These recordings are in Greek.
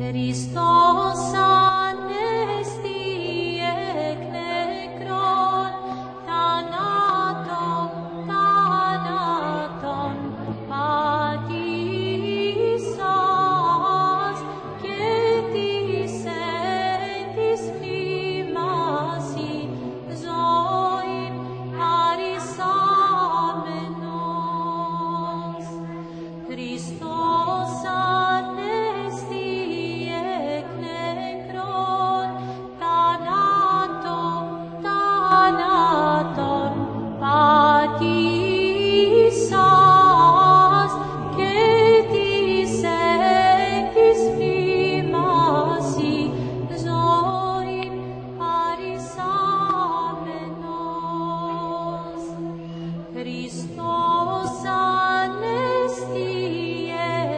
Χριστός ανέστη εκ νεκρών, θανάτων πατήσας και της εν της μνήμασι ζωήν χαρισάμενος. Χριστός ανέστη εκ νεκρών, θανάτων πατήσας και της εν της μνήμασι ζωήν χαρισάμενος. Χριστός ανέστη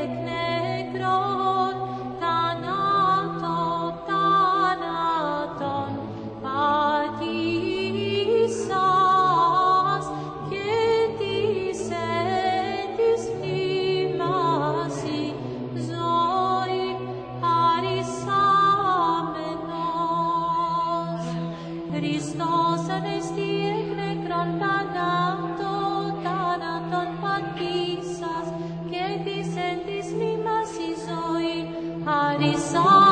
εκ νεκρών, θανάτων πατήσας και της εν της μνήμασι ζωήν χαρισάμενος. Χριστός ανέστη εκ νεκρών, θανάτων πατήσας και της εν της μνήμασι ζωήν χαρισάμενος.